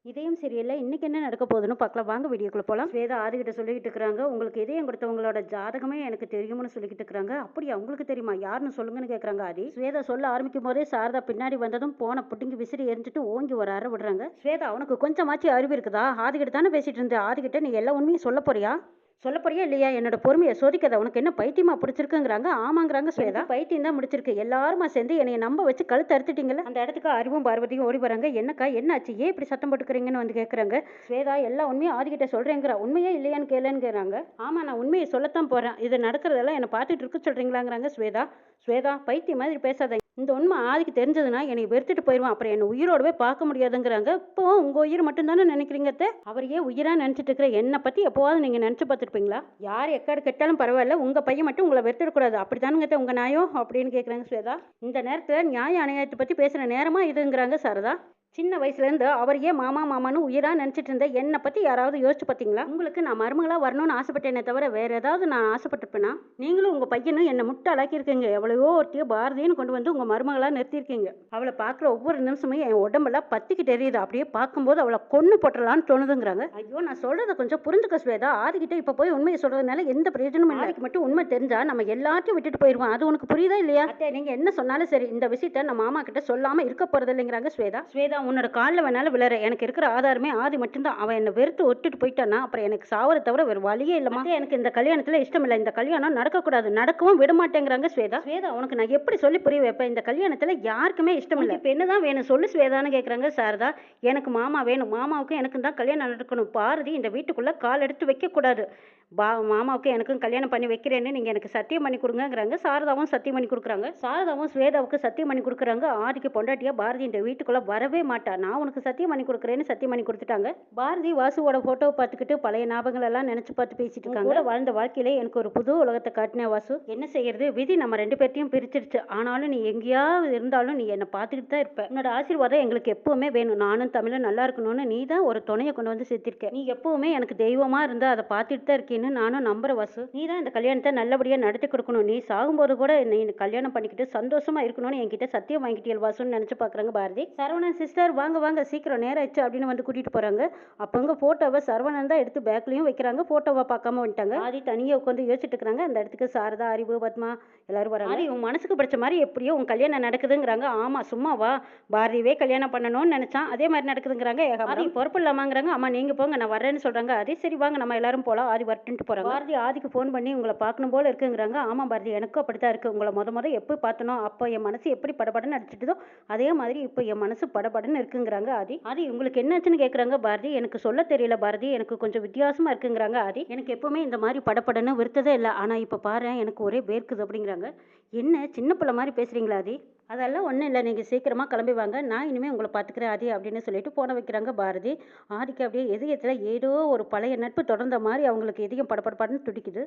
இதயம் சரியில்ல. இன்னைக்கு என்ன நடக்க போகுதுன்னு பார்க்கலாம். வாங்க வீடியோக்குள்ள போலாம். ஸ்வேதா ஆதிகிட்ட சொல்லிக்கிட்டு இருக்கிறாங்க. உங்களுக்கு இதயம் கொடுத்தவங்களோட ஜாதகமே எனக்கு தெரியும்னு சொல்லிக்கிட்டு இருக்கிறாங்க. அப்படியா உங்களுக்கு தெரியுமா? யாருன்னு சொல்லுங்கன்னு கேட்குறாங்க ஆதி. ஸ்வேதா சொல்ல ஆரம்பிக்கும் போதே சாரதா பின்னாடி வந்ததும் போன புட்டிங்கி விசிறி எரிஞ்சிட்டு ஓங்கி ஒரு அறை விடுறாங்க. ஸ்வேதா உனக்கு கொஞ்சமாச்சு அறிவு இருக்குதா? ஆதிகிட்ட தானே பேசிட்டு இருந்த. ஆதிகிட்ட நீ எல்லா உண்மையும் சொல்ல போறியா? சொல்ல போறியா இல்லையா? என்னோட பொறுமையை சோதிக்காத. உனக்கு என்ன பைத்தியமா பிடிச்சிருக்குங்கிறாங்க. ஆமாங்கிறாங்க ஸ்வேதா. பைத்தியம் தான் முடிச்சிருக்கு. எல்லாருமா சேர்ந்து என்னைய நம்ப வச்சு கழுத்து அறுத்துட்டீங்கல்ல. அந்த இடத்துக்கு அறிவும் பார்வதியும் ஓடி வராங்க. என்னக்கா என்னாச்சு? ஏன் இப்படி சத்தம் போட்டுக்கிறீங்கன்னு வந்து கேட்குறாங்க. ஸ்வேதா எல்லா உண்மையும் ஆதிக்கிட்ட சொல்றேங்கிறா. உண்மையே இல்லையான்னு கேளுங்கிறாங்க. ஆமா நான் உண்மையை சொல்லத்தான் போறேன். இது நடக்கிறதெல்லாம் என்னை பார்த்துட்டு இருக்கு சொல்றீங்களாங்கிறாங்க ஸ்வேதா. ஸ்வேதா பைத்தியம் மாதிரி பேசாத. இந்த உண்மை ஆதிக்கு தெரிஞ்சதுன்னா என்னை வெறுத்துட்டு போயிடுவான். அப்புறம் என்னை உயிரோடவே பார்க்க முடியாதுங்கிறாங்க. இப்போ உங்க உயிர் மட்டும் தானே நினைக்கிறீங்க. அவர் ஏன் உயிரா நினைச்சிட்டு இருக்கிற என்னை பத்தி எப்போவாது நீங்க நினைச்சு பார்த்துருப்பீங்களா? யார் எக்காடு கெட்டாலும் பரவாயில்ல, உங்க பையன் மட்டும் உங்களை வெறுத்துடக்கூடாது. அப்படித்தானுங்க உங்க நியாயம் அப்படின்னு கேட்குறாங்க ஸ்வேதா. இந்த நேரத்தில் நியாய அநியாயத்தை பத்தி பேசுற நேரமா இதுங்கிறாங்க சாரதா. சின்ன வயசுலேருந்து அவர் ஏன் மாமா மாமான்னு உயிரா நினச்சிட்டு இருந்த என்னை பற்றி யாராவது யோசிச்சு பார்த்தீங்களா? உங்களுக்கு நான் மருமகளாக வரணும்னு ஆசைப்பட்டேனே தவிர வேறு ஏதாவது நான் ஆசைப்பட்டிருப்பேனா? நீங்களும் உங்கள் பையனும் என்னை முட்டாளாக்கியிருக்கீங்க. எவ்வளவோ ஒருத்திய பாரதின்னு கொண்டு வந்து உங்கள் மருமகளாக நிறுத்தியிருக்கீங்க. அவளை பார்க்குற ஒவ்வொரு நிமிஷமும் என் உடம்பெல்லாம் பத்திக்கிட்டு எரியுது. அப்படியே பார்க்கும்போது அவளை கொன்று போட்டுடலான்னு தோணுதுங்கிறாங்க. ஐயோ நான் சொல்கிறத கொஞ்சம் புரிஞ்சுக்க ஸ்வேதா. ஆதிக்கிட்ட இப்போ போய் உண்மையை சொல்கிறதுனால எந்த பிரயோஜனமும் இல்லை. ஆதிக்கு மட்டும் உண்மை தெரிஞ்சா நம்ம எல்லாத்தையும் விட்டுட்டு போயிடுவோம். அது உனக்கு புரியுதா இல்லையா? அத்தை நீங்கள் என்ன சொன்னாலும் சரி, இந்த விஷயத்த நம்ம மாமா கிட்ட சொல்லாமல் இருக்க போகிறது இல்லைங்கிறாங்க ஸ்வேதா. ஸ்வேதா உன்னோட காலில் வேணாலும் விழற. எனக்கு இருக்கிற ஆதாரமே ஆதி மட்டும்தான். அவன் என்னை வெறுத்து ஒட்டுட்டு போயிட்டான்னா அப்புறம் எனக்கு சாவரை தவிர வேறு வழியே இல்லைமா. எனக்கு இந்த கல்யாணத்தில் இஷ்டம் இல்லை. இந்த கல்யாணம் நடக்கக்கூடாது. நடக்கவும் விட மாட்டேங்கிறாங்க ஸ்வேதா. ஸ்வேதா உனக்கு நான் எப்படி சொல்லி புரிய வைப்பேன்? இந்த கல்யாணத்தில் யாருக்குமே இஷ்டம் இல்லை. இப்போ என்னதான் வேணும் சொல்லு ஸ்வேதான்னு கேட்குறாங்க சாரதா. எனக்கு மாமா வேணும். மாமாவுக்கு எனக்கும் தான் கல்யாணம் நடக்கணும். பாரதி இந்த வீட்டுக்குள்ளே கால் எடுத்து வைக்கக்கூடாது. மாமாவுக்கு எனக்கும் கல்யாணம் பண்ணி வைக்கிறேன்னு நீங்கள் எனக்கு சத்தியம் பண்ணி கொடுங்கங்கிறாங்க. சாரதாவும் சத்தியம் பண்ணி கொடுக்குறாங்க. சாரதாவும் ஸ்வேதாவுக்கு சத்தியம் பண்ணி கொடுக்குறாங்க. ஆதிக்கு பொண்டாட்டியா பாரதி இந்த வீட்டுக்குள்ளே வரவே மாட்டா. நான் உனக்கு சத்தியம் பண்ணி கொடுக்குறேன்னு சத்தியம் பண்ணி கொடுத்துட்டாங்க. பாரதி வாசுவோட ஃபோட்டோவை பார்த்துக்கிட்டு பழைய ஞாபகங்கள் எல்லாம் நினச்சி பார்த்து பேசிட்டு இருக்காங்க. கூட வாழ்ந்த வாழ்க்கையிலே எனக்கு ஒரு புது உலகத்தை காட்டினேன் வாசு. என்ன செய்யறது? விதி நம்ம ரெண்டு பேர்த்தையும் பிரிச்சிருச்சு. ஆனாலும் நீ எங்கேயாவது இருந்தாலும் நீ என்னை பார்த்துக்கிட்டு தான் இருப்ப. உன்னோட ஆசீர்வாதம் எங்களுக்கு எப்பவுமே வேணும். நானும் தமிழும் நல்லா இருக்கணும்னு நீ தான் ஒரு துணையை கொண்டு வந்து சேர்த்திருக்க. நீ எப்பவுமே எனக்கு தெய்வமா இருந்தா அதை பார்த்துட்டு தான் இருக்கேன்னு நானும் நம்புற வாசு. நீ தான் இந்த கல்யாணத்தை நல்லபடியாக நடத்தி கொடுக்கணும். நீ சாகும்போது கூட நீ கல்யாணம் பண்ணிக்கிட்டு சந்தோஷமா இருக்கணும்னு என்கிட்ட சத்தியம் வாங்கிட்டியல் வாசுன்னு நினைச்சு பார்க்குறாங்க பாரதி. சரவணன் சிஸ்டர் வாங்க வாங்க சீக்கிரம் நேரம் ஆயிடுச்சு அப்படின்னு வந்து கூட்டிட்டு போறாங்க. அப்பங்க போட்டோவை சரவணன் தான் எடுத்து பேக்லயும் வைக்கிறாங்க. போட்டோவை பார்க்காம வந்துட்டாங்க. ஆதி தனியாக உட்காந்து யோசிச்சுட்டு இருக்கிறாங்க. அந்த இடத்துக்கு சாரதா, அறிவு, பத்மா எல்லாரும் வராங்க. ஆதி உன் மனசுக்கு பிடிச்ச மாதிரி எப்படியோ உன் கல்யாணம் நடக்குதுங்கிறாங்க. ஆமா சும்மாவா, பாரதியவே கல்யாணம் பண்ணணும்னு நினைச்சான், அதே மாதிரி நடக்குதுங்கிறாங்க. ஆதி பொறுப்பில்லாமாங்கிறாங்க. அம்மா நீங்க போங்க நான் வரேன்னு சொல்றாங்க. அதே சரி வாங்க நம்ம எல்லாரும் போலாம். ஆதி வரட்டுன்ட்டு போறாங்க. பாரதி ஆதிக்கு ஃபோன் பண்ணி உங்களை பார்க்கணும் போல இருக்குங்கிறாங்க. ஆமா பாரதி எனக்கும் அப்படித்தான் இருக்கு. உங்களை முத எப்போ பார்த்தனோ அப்போ என் மனசு எப்படி படபடன்னு அடிச்சிட்டுதோ அதே மாதிரி இப்போ என் மனசு படபடன்னு இருக்குங்கிறாங்க. ஆதி உங்களுக்கு என்னாச்சுன்னு கேட்குறாங்க பாரதி. எனக்கு சொல்ல தெரியல பாரதி, எனக்கு கொஞ்சம் வித்தியாசமா இருக்குங்கிறாங்க. ஆதி எனக்கு எப்பவுமே இந்த மாதிரி படபடன்னு விருத்ததே இல்லை. ஆனால் இப்போ பாரு எனக்கு ஒரே வேர்க்குது அப்படிங்கிறாங்க. என்ன சின்ன பிள்ளை மாதிரி பேசுறீங்களா ஆதி? அதெல்லாம் ஒன்றும் இல்லை, நீங்கள் சீக்கிரமாக கிளம்பி வாங்க, நான் இனிமேல் உங்களை பார்த்துக்கிறேன் ஆதி அப்படின்னு சொல்லிட்டு போன வைக்கிறாங்க பாரதி. ஆதிக்கு அப்படியே இதயத்தில் ஏதோ ஒரு பழைய நட்பு தொடர்ந்த மாதிரி அவங்களுக்கு இதயம் படப்படன்னு துடிக்குது.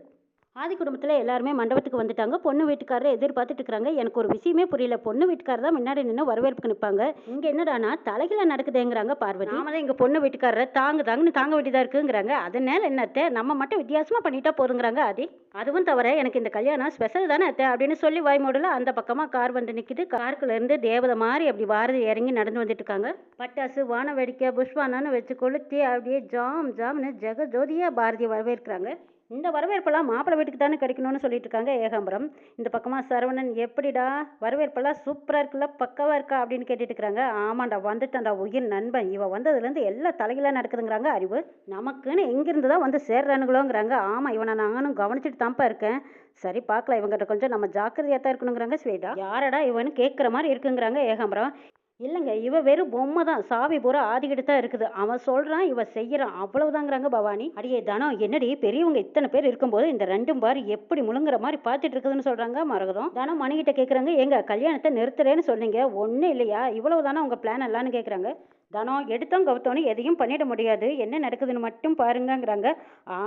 ஆதி குடும்பத்தில் எல்லாருமே மண்டபத்துக்கு வந்துட்டாங்க. பொண்ணு வீட்டுக்காரரை எதிர்பார்த்துட்டு இருக்கிறாங்க. எனக்கு ஒரு விஷயமே புரியல. பொண்ணு வீட்டுக்காரர் தான் முன்னாடி நின்று வரவேற்புக்கு நிற்பாங்க. இங்கே என்னடானா தலைகளை நடக்குதுங்கிறாங்க பார்வதி. நாம தான் இங்கே பொண்ணு வீட்டுக்காரரை தாங்குன்னு தாங்க வேண்டியதாக இருக்குங்கிறாங்க. அதனால என்னத்தை நம்ம மட்டும் வித்தியாசமாக பண்ணிட்டா போதுங்கிறாங்க ஆதி. அதுவும் தவிர எனக்கு இந்த கல்யாணம் ஸ்பெஷல் தானே அத்தை அப்படின்னு சொல்லி வாய்மூடல அந்த பக்கமாக கார் வந்து நிற்கிது. காருக்குள்ள இருந்து தேவதை மாதிரி அப்படி பாரதி இறங்கி நடந்து வந்துட்டு இருக்காங்க. பட்டாசு, வான வேடிக்கை, புஷ்வானான்னு வச்சு கொளுத்தி அப்படியே ஜாம்னு ஜெகஜோதியா பாரதியை வரவேற்கிறாங்க. இந்த வரவேற்பெல்லாம் மாப்பிள்ளை வீட்டுக்கு தானே கிடைக்கணும்னு சொல்லிட்டு இருக்காங்க ஏகாம்பரம். இந்த பக்கமாக சரவணன் எப்படிடா வரவேற்பெல்லாம் சூப்பராக இருக்குல்ல, பக்காவாக இருக்கா அப்படின்னு கேட்டுட்டு இருக்கிறாங்க. ஆமாண்டா வந்துட்டான்டா உயிர் நண்பன், இவன் வந்ததுலேருந்து எல்லாம் தலைகளாக நடக்குதுங்கிறாங்க அறிவு. நமக்குன்னு எங்கிருந்து தான் வந்து சேர்றானுங்களோங்கிறாங்க. ஆமாம் இவனை நானும் கவனிச்சுட்டு தான்ப்பா இருக்கேன். சரி பார்க்கலாம், இவங்கிட்ட கொஞ்சம் நம்ம ஜாக்கிரதையாக தான் இருக்கணுங்கிறாங்க ஸ்வேதா. யாரடா இவனு கேட்குற மாதிரி இருக்குங்கிறாங்க ஏகாம்பரம். இல்லைங்க இவ வெறும் பொம்மை தான், சாவி பூரா ஆதிக்கிட்டு தான் இருக்குது. அவன் சொல்கிறான் இவன் செய்கிறான் அவ்வளவுதாங்கிறாங்க பவானி. அடியே தானம் என்னடி பெரியவங்க இத்தனை பேர் இருக்கும்போது இந்த ரெண்டும் பாரு எப்படி முழுங்குற மாதிரி பார்த்துட்டு இருக்குதுன்னு சொல்கிறாங்க மரகதம். தானம் மணிக்கிட்ட கேட்குறாங்க, எங்க கல்யாணத்தை நிறுத்துறேன்னு சொன்னீங்க ஒன்றும் இல்லையா, இவ்வளவு தானே உங்கள் பிளான் எல்லான்னு கேட்குறாங்க. தானம் எடுத்தோம் கவுத்தோன்னு எதையும் பண்ணிட முடியாது, என்ன நடக்குதுன்னு மட்டும் பாருங்கங்கிறாங்க.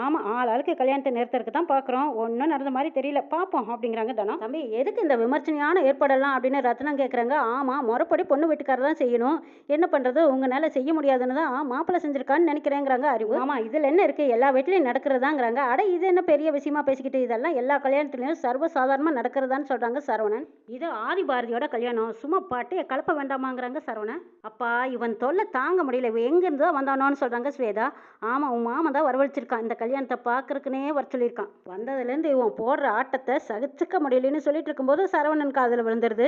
ஆமாம் ஆளுக்கு கல்யாணத்தை நிறுத்தறதுக்கு தான் பார்க்குறோம், ஒன்றும் நடந்த மாதிரி தெரியல பார்ப்போம் அப்படிங்கிறாங்க தானம். தம்பி எதுக்கு இந்த விமர்சனையான ஏற்பாடெல்லாம் அப்படின்னு ரத்னம் கேட்குறாங்க. ஆமாம் முறைப்படி பொண்ணு வீட்டுக்காரர் தான் செய்யணும், என்ன பண்ணுறது உங்களால் செய்ய முடியாதுன்னு தான் மாப்பிள்ளை செஞ்சுருக்கான்னு நினைக்கிறேங்கிறாங்க அறிவு. ஆமாம் இதில் என்ன இருக்குது, எல்லா வீட்லையும் நடக்கிறதாங்கிறாங்க. அட இது என்ன பெரிய விஷயமா பேசிக்கிட்டு, இதெல்லாம் எல்லா கல்யாணத்துலையும் சர்வசாதாரணமாக நடக்கிறதான்னு சொல்கிறாங்க சரவணன். இது ஆதி பாரதியோட கல்யாணம், சும்மா பாட்டு கலப்ப வேண்டாமாங்கிறாங்க சரவணன். அப்பா இவன் தோல் தொல்லை தாங்க முடியல. இவ எங்கேருந்து தான் வந்தானோன்னு சொல்கிறாங்க ஸ்வேதா. ஆமாம், உன் மாமன் தான் வரவழைச்சிருக்கான், இந்த கல்யாணத்தை பார்க்கறக்குனே வர சொல்லியிருக்கான். வந்ததுலேருந்து இவன் போடுற ஆட்டத்தை சகிச்சுக்க முடியலன்னு சொல்லிட்டு இருக்கும்போது சரவணன் காதில் விழுந்துருது.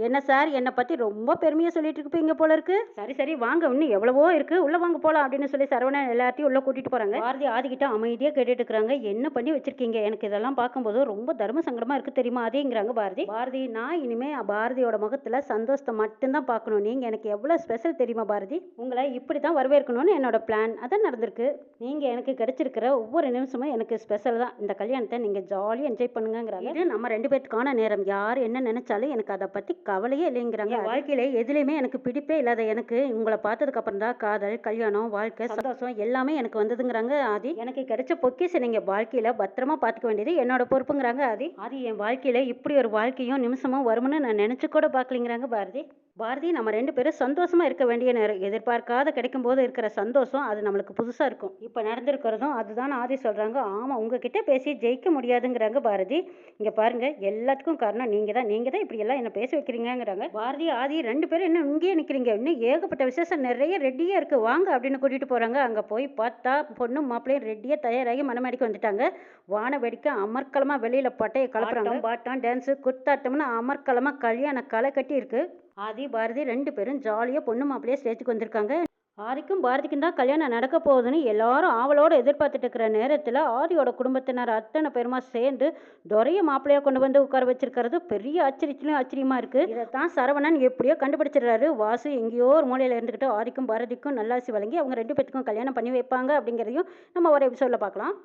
என்ன சார், என்னை பற்றி ரொம்ப பெருமையாக சொல்லிட்டு இருப்பீங்க போல இருக்கு. சரி சரி வாங்க, இன்னும் எவ்வளவோ இருக்கு, உள்ள வாங்க போகலாம் அப்படின்னு சொல்லி சரவணன் எல்லாத்தையும் உள்ள கூட்டிட்டு போறாங்க. பாரதி ஆதிக்கிட்ட அமைதியாக கேட்டுட்டு இருக்கிறாங்க. என்ன பண்ணி வச்சிருக்கீங்க, எனக்கு இதெல்லாம் பார்க்கும்போது ரொம்ப தர்ம சங்கடமா இருக்கு தெரியுமா அதேங்கிறாங்க பாரதி. பாரதி, நான் இனிமே பாரதியோட முகத்துல சந்தோஷத்தை மட்டும்தான் பார்க்கணும். நீங்க எனக்கு எவ்வளவு ஸ்பெஷல் தெரியுமா பாரதி. உங்களை இப்படி தான் வரவேற்கணும்னு என்னோட பிளான். அதான் நடந்திருக்கு. நீங்க எனக்கு கிடைச்சிருக்கிற ஒவ்வொரு நிமிஷமும் எனக்கு ஸ்பெஷல் தான். இந்த கல்யாணத்தை நீங்க ஜாலியாக என்ஜாய் பண்ணுங்கிறாங்க. இது நம்ம 2 பேத்துக்கான நேரம். யார் என்ன நினைச்சாலும் எனக்கு அதை பத்தி கவலையே இல்லைங்கிறாங்க. வாழ்க்கையில எதுலையுமே எனக்கு பிடிப்பே இல்லாத எனக்கு உங்களை பார்த்ததுக்கு அப்புறம் தான் காதல், கல்யாணம், வாழ்க்கை, சந்தோஷம் எல்லாமே எனக்கு வந்ததுங்கிறாங்க ஆதி. எனக்கு கிடைச்ச பொக்கிஷம் நீங்க வாழ்க்கையில பத்திரமா பார்த்துக்க வேண்டியது என்னோட பொறுப்புங்கிறாங்க ஆதி. ஆதி, என் வாழ்க்கையில இப்படி ஒரு வாழ்க்கையும் நிமிஷமும் வரும்னு நான் நினைச்சு கூட பார்க்கலிங்கிறாங்க பாரதி. பாரதி, நம்ம 2 பேரும் சந்தோஷமா இருக்க வேண்டிய நேரம். எதிர்பார்க்காத கிடைக்கும் போது இருக்கிற சந்தோஷம் அது நம்மளுக்கு புதுசா இருக்கும். இப்ப நடந்திருக்கிறதும் அதுதான் ஆதி சொல்றாங்க. ஆமா, உங்ககிட்ட பேசி ஜெயிக்க முடியாதுங்கிறாங்க பாரதி. இங்க பாருங்க, எல்லாத்துக்கும் காரணம் நீங்க தான் இப்படி எல்லாம் என்ன பேச வைக்கிறீங்கிறாங்க பாரதி. ஆதி 2 பேரும் இன்னும் இங்கேயே நிக்கிறீங்க, இன்னும் ஏகப்பட்ட விசேஷம் நிறைய ரெடியா இருக்கு, வாங்க அப்படின்னு கூட்டிட்டு போறாங்க. அங்க போய் பார்த்தா பொண்ணும் மாப்பிள்ளையும் ரெடியா தயாராகி மணமேடைக்கு வந்துட்டாங்க. வான வெடிக்க அமர்க்கலமா வெளியில பட்டையை கலப்புறாங்க. பாட்டம், டான்ஸ், குத்தாட்டம்னு அமர்க்கலமா கல்யாண களை கட்டி இருக்கு. ஆதி பாரதி 2 பேரும் ஜாலியா பொண்ணு மாப்பிள்ளையே ஸ்டேஜுக்கு வந்திருக்காங்க. ஆதிக்கும் பாரதிக்கும் தான் கல்யாணம் நடக்க போகுதுன்னு எல்லாரும் ஆவலோட எதிர்பார்த்துட்டு இருக்கிற நேரத்தில் ஆதியோட குடும்பத்தினர் அத்தனை பேருமா சேர்ந்து துரைய மாப்பிள்ளையா கொண்டு வந்து உட்கார வச்சிருக்கிறது பெரிய ஆச்சரியத்திலும் ஆச்சரியமா இருக்கு. இதைத்தான் சரவணன் எப்படியோ கண்டுபிடிச்சிடுறாரு. வாசு எங்கேயோ ஒரு மூலையில இருந்துக்கிட்டு ஆதிக்கும் பாரதிக்கும் நல்லாசி வழங்கி அவங்க 2 பேத்துக்கும் கல்யாணம் பண்ணி வைப்பாங்க அப்படிங்கிறதையும் நம்ம ஒரு எபிசோட்ல பார்க்கலாம்.